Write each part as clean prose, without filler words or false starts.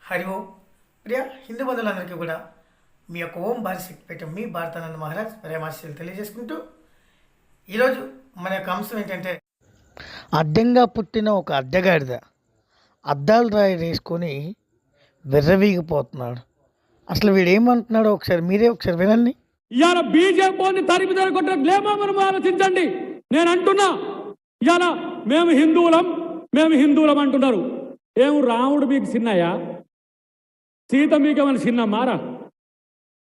హరి ఓం ప్రియ హిందూ బంధువులందరికీ కూడా మీ యొక్క ఓం భారత శక్తిపీఠం మీ భారతానంద మహారాజ్ ప్రేమాశీలు తెలియజేసుకుంటూ ఈరోజు మన యొక్క అంశం ఏంటంటే అడ్డంగా పుట్టిన ఒక అడ్డగాడిద అద్దాలు రాయి వేసుకొని విర్రవీగిపోతున్నాడు. అసలు వీడు ఏమంటున్నాడో మీరే ఒకసారి వినండి. ఇవాళ బీజేపీని తరిమి తరగొట్టిన గ్లేమో మనం ఆలోచించండి. నేను అంటున్నా, ఇవాళ మేము హిందువులం అంటున్నారు. ఏం రాముడు మీకు చిన్నయ్యా? సీత మీకేమైనా చిన్న మారా?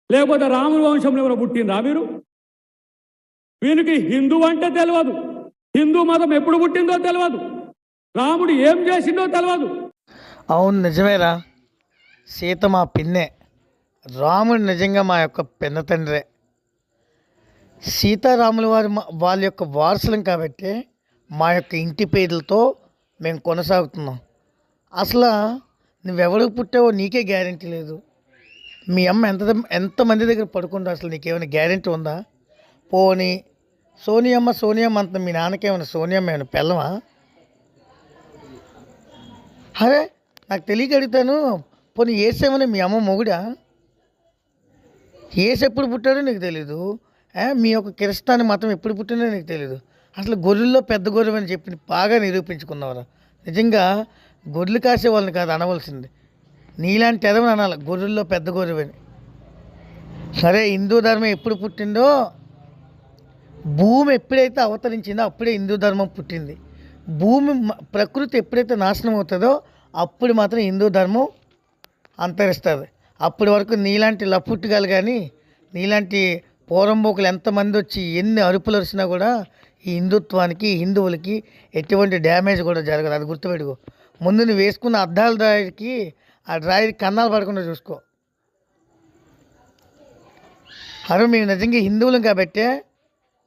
లేకపోతే రాముడి వంశంలో ఏమైనా పుట్టిందా మీరు? వీనికి హిందూ అంటే తెలియదు, హిందూ మతం ఎప్పుడు పుట్టిందో తెలియదు, రాముడు ఏం చేసిందో తెలియదు. అవును, నిజమేరా. సీత మా పిన్నే, రాముడు నిజంగా మా యొక్క పిన్న తండ్రే. సీతారాముల వారి వాళ్ళ యొక్క వారసులం కాబట్టి మా యొక్క ఇంటి పేర్లతో మేము కొనసాగుతున్నాం. అసలు నువ్వెవరికి పుట్టావో నీకే గ్యారంటీ లేదు. మీ అమ్మ ఎంతమంది దగ్గర పడుకుంటా అసలు నీకేమైనా గ్యారంటీ ఉందా? పోనీ సోనియమ్మ అంత మీ నాన్నకేమైనా సోనియమ్మ ఏమైనా పెళ్ళమా? అరే నాకు తెలియక అడుగుతాను, పోనీ ఏసేమని మీ అమ్మ మొగుడా? ఏసు ఎప్పుడు పుట్టాడో నీకు తెలీదు. మీ యొక్క క్రిస్తాని మతం ఎప్పుడు పుట్టిందో నీకు తెలీదు. అసలు గొర్రెల్లో పెద్ద గొర్రె అని చెప్పి బాగా నిరూపించుకున్నవారా. నిజంగా గొర్రెలు కాసే వాళ్ళని కాదు అనవలసింది, నీలాంటి ఎదవని అనాలి, గొర్రెల్లో పెద్ద గొర్రెని. సరే, హిందూ ధర్మం ఎప్పుడు పుట్టిందో, భూమి ఎప్పుడైతే అవతరించిందో అప్పుడే హిందూ ధర్మం పుట్టింది. ప్రకృతి ఎప్పుడైతే నాశనం అవుతుందో అప్పుడు మాత్రం హిందూ ధర్మం అంతరిస్తుంది. అప్పటి వరకు నీలాంటి లపుట్టుగాలు కానీ నీలాంటి పోరంబోకులు ఎంతమంది వచ్చి ఎన్ని అరుపులు అరిచినా కూడా ఈ హిందుత్వానికి హిందువులకి ఎటువంటి డ్యామేజ్ కూడా జరగదు. అది గుర్తుపెట్టుకో. ముందు నువ్వు వేసుకున్న అద్దాల డ్రాయర్కి ఆ డ్రాయర్కి కన్నాలు పడకుండా చూసుకో. అరే మేము నిజంగా హిందువులం కాబట్టే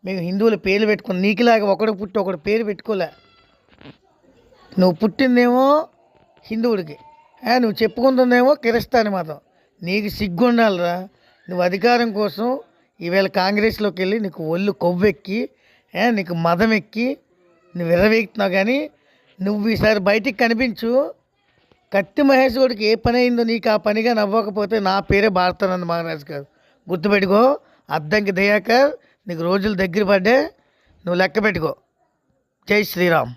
మేము హిందువుల పేర్లు పెట్టుకున్నాం. నీకులాగా ఒకడు పుట్టి ఒకడు పేరు పెట్టుకోలే. నువ్వు పుట్టిందేమో హిందువుడికి, నువ్వు చెప్పుకుంటుందేమో క్రిస్తాని మతం. నీకు సిగ్గుండాలిరా. నువ్వు అధికారం కోసం ఈవేళ కాంగ్రెస్లోకి వెళ్ళి నీకు ఒళ్ళు కొవ్వెక్కి నీకు మదం ఎక్కి నువ్వు విర్రవీగుతున్నావు. కానీ నువ్వు ఈసారి బయటికి కనిపించు. కత్తి మహేష్ గౌడ్కి ఏ పని అయిందో నీకు ఆ పనిగా నవ్వకపోతే నా పేరే భారతానంద మహారాజ్ గారు. గుర్తుపెట్టుకో. అద్దంకి దయాకర్, నీకు రోజులు దగ్గర పడ్డే, నువ్వు లెక్క పెట్టుకో. జై శ్రీరామ్.